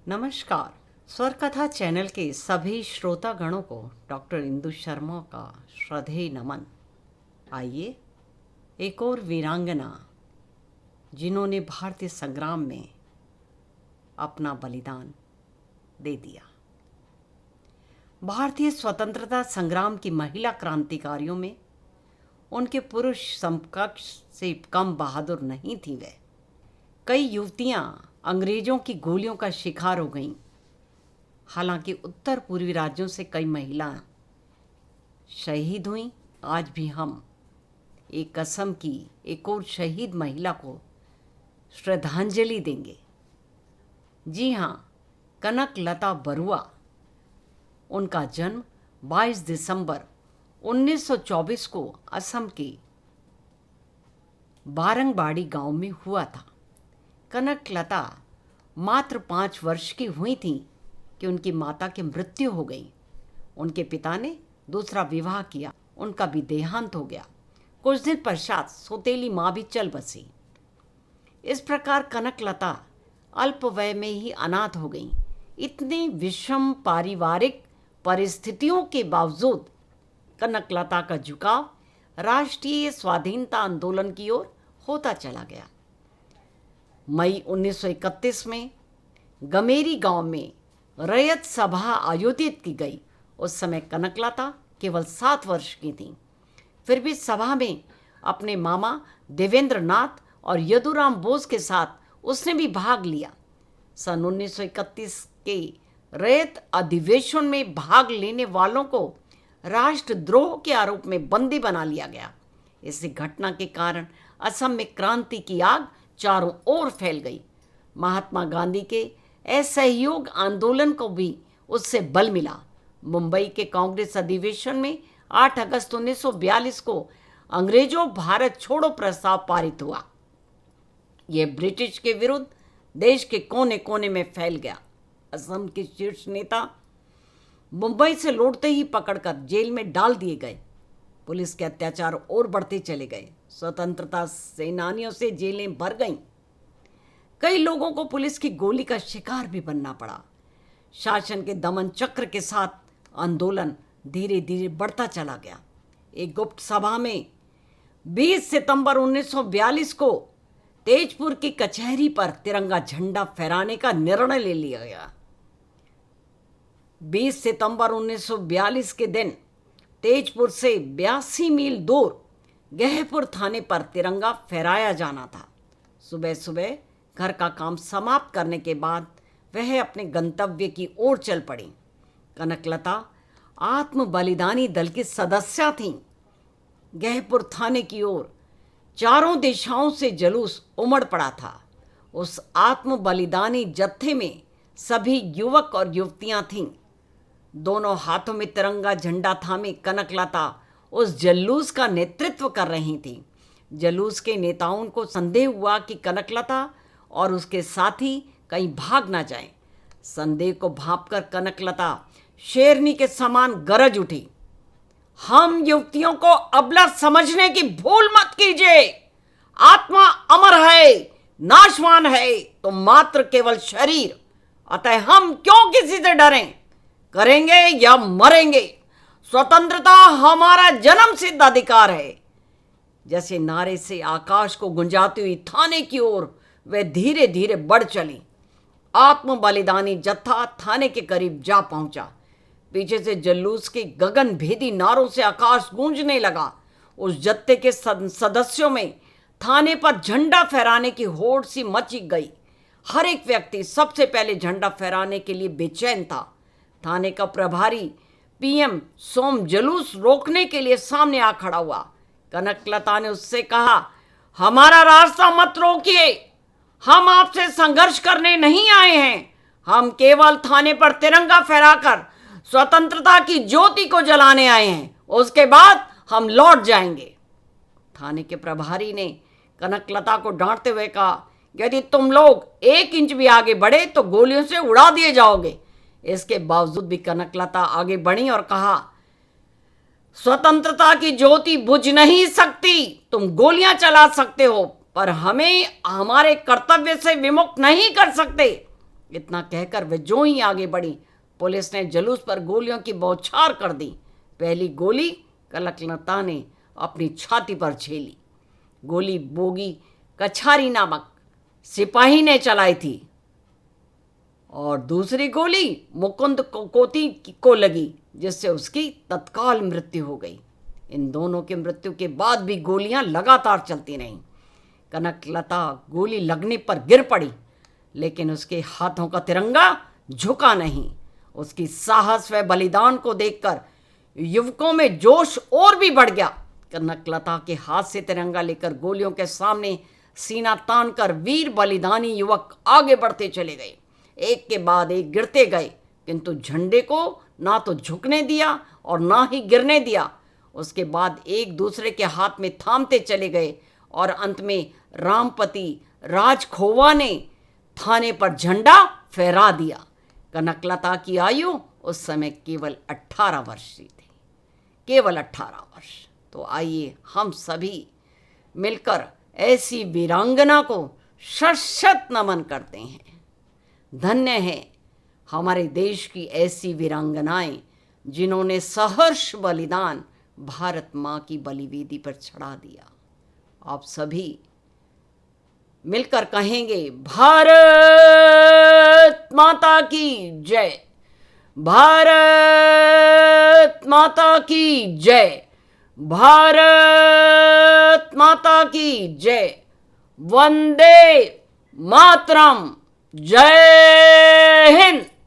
नमस्कार। स्वर कथा चैनल के सभी श्रोतागणों को डॉक्टर इंदु शर्मा का श्रद्धेय नमन। आइए एक और वीरांगना जिन्होंने भारतीय संग्राम में अपना बलिदान दे दिया। भारतीय स्वतंत्रता संग्राम की महिला क्रांतिकारियों में उनके पुरुष समकक्ष से कम बहादुर नहीं थी वे। कई युवतियां अंग्रेजों की गोलियों का शिकार हो गईं। हालांकि उत्तर पूर्वी राज्यों से कई महिलाएं शहीद हुईं। आज भी हम एक असम की एक और शहीद महिला को श्रद्धांजलि देंगे। जी हाँ, कनकलता बरुआ। उनका जन्म 22 दिसंबर 1924 को असम के बारंगबाड़ी गांव में हुआ था। कनकलता मात्र 5 वर्ष की हुई थी कि उनकी माता की मृत्यु हो गई। उनके पिता ने दूसरा विवाह किया, उनका भी देहांत हो गया। कुछ दिन पश्चात सौतेली माँ भी चल बसी। इस प्रकार कनकलता अल्प वय में ही अनाथ हो गई। इतने विषम पारिवारिक परिस्थितियों के बावजूद कनकलता का झुकाव राष्ट्रीय स्वाधीनता आंदोलन की ओर होता चला गया। मई 1931 में गमेरी गांव में रैयत सभा आयोजित की गई। उस समय कनकलता केवल 7 वर्ष की थी। फिर भी सभा में अपने मामा देवेंद्र नाथ और यदुराम बोस के साथ उसने भी भाग लिया। सन 1931 के रैयत अधिवेशन में भाग लेने वालों को राष्ट्रद्रोह के आरोप में बंदी बना लिया गया। इस घटना के कारण असम में क्रांति की आग चारों ओर फैल गई। महात्मा गांधी के असहयोग आंदोलन को भी उससे बल मिला। मुंबई के कांग्रेस अधिवेशन में 8 अगस्त 1942 को अंग्रेजों भारत छोड़ो प्रस्ताव पारित हुआ। यह ब्रिटिश के विरुद्ध देश के कोने कोने में फैल गया। असम के शीर्ष नेता मुंबई से लौटते ही पकड़कर जेल में डाल दिए गए। पुलिस के अत्याचार और बढ़ते चले गए। स्वतंत्रता सेनानियों से जेलें भर गईं। कई लोगों को पुलिस की गोली का शिकार भी बनना पड़ा। शासन के दमन चक्र के साथ आंदोलन धीरे धीरे बढ़ता चला गया। एक गुप्त सभा में 20 सितंबर 1942 को तेजपुर की कचहरी पर तिरंगा झंडा फहराने का निर्णय ले लिया गया। 20 सितंबर 1942 के दिन तेजपुर से 82 मील दूर गहपुर थाने पर तिरंगा फहराया जाना था। सुबह सुबह घर का काम समाप्त करने के बाद वह अपने गंतव्य की ओर चल पड़ी। कनकलता आत्म बलिदानी दल की सदस्य थीं। गहपुर थाने की ओर चारों दिशाओं से जुलूस उमड़ पड़ा था। उस आत्म बलिदानी जत्थे में सभी युवक और युवतियां थीं। दोनों हाथों में तिरंगा झंडा थामे कनकलता उस जलूस का नेतृत्व कर रही थी। जलूस के नेताओं को संदेह हुआ कि कनकलता और उसके साथी कहीं भाग ना जाएं। संदेह को भांपकर कनकलता शेरनी के समान गरज उठी। हम युवतियों को अबला समझने की भूल मत कीजिए। आत्मा अमर है, नाशवान है तो मात्र केवल शरीर। अतः हम क्यों किसी से डरें? करेंगे या मरेंगे। स्वतंत्रता हमारा जन्म सिद्ध अधिकार है। जैसे नारे से आकाश को गुंजाती हुई थाने की ओर वे धीरे धीरे बढ़ चली। आत्म बलिदानी जत्था थाने के करीब जा पहुंचा। पीछे से जलूस के गगन भेदी नारों से आकाश गूंजने लगा। उस जत्थे के सदस्यों में थाने पर झंडा फहराने की होड़ सी मची गई। हर एक व्यक्ति सबसे पहले झंडा फहराने के लिए बेचैन था। थाने का प्रभारी पीएम सोम जलूस रोकने के लिए सामने आ खड़ा हुआ। कनकलता ने उससे कहा, हमारा रास्ता मत रोकिए। हम आपसे संघर्ष करने नहीं आए हैं। हम केवल थाने पर तिरंगा फहराकर स्वतंत्रता की ज्योति को जलाने आए हैं। उसके बाद हम लौट जाएंगे। थाने के प्रभारी ने कनकलता को डांटते हुए कहा, यदि तुम लोग 1 इंच भी आगे बढ़े तो गोलियों से उड़ा दिए जाओगे। इसके बावजूद भी कनकलता आगे बढ़ी और कहा, स्वतंत्रता की ज्योति बुझ नहीं सकती। तुम गोलियां चला सकते हो पर हमें हमारे कर्तव्य से विमुक्त नहीं कर सकते। इतना कहकर वे जो ही आगे बढ़ी, पुलिस ने जुलूस पर गोलियों की बौछार कर दी। पहली गोली कनकलता ने अपनी छाती पर झेली। गोली बोगी कछारी नामक सिपाही ने चलाई थी और दूसरी गोली मुकुंद कोती को लगी, जिससे उसकी तत्काल मृत्यु हो गई। इन दोनों की मृत्यु के बाद भी गोलियां लगातार चलती रहीं। कनकलता गोली लगने पर गिर पड़ी, लेकिन उसके हाथों का तिरंगा झुका नहीं। उसकी साहस व बलिदान को देखकर युवकों में जोश और भी बढ़ गया। कनकलता के हाथ से तिरंगा लेकर गोलियों के सामने सीना तान कर वीर बलिदानी युवक आगे बढ़ते चले गए। एक के बाद एक गिरते गए, किंतु झंडे को ना तो झुकने दिया और ना ही गिरने दिया। उसके बाद एक दूसरे के हाथ में थामते चले गए और अंत में रामपति राजखोवा ने थाने पर झंडा फहरा दिया। कनकलता की आयु उस समय केवल 18 वर्ष की थी, केवल 18 वर्ष। तो आइए हम सभी मिलकर ऐसी वीरांगना को शत शत नमन करते हैं। धन्य है हमारे देश की ऐसी वीरांगनाएं जिन्होंने सहर्ष बलिदान भारत माँ की बलिवेदी पर चढ़ा दिया। आप सभी मिलकर कहेंगे, भारत माता की जय, भारत माता की जय, भारत माता की जय, वंदे मातरम, जय हिंद।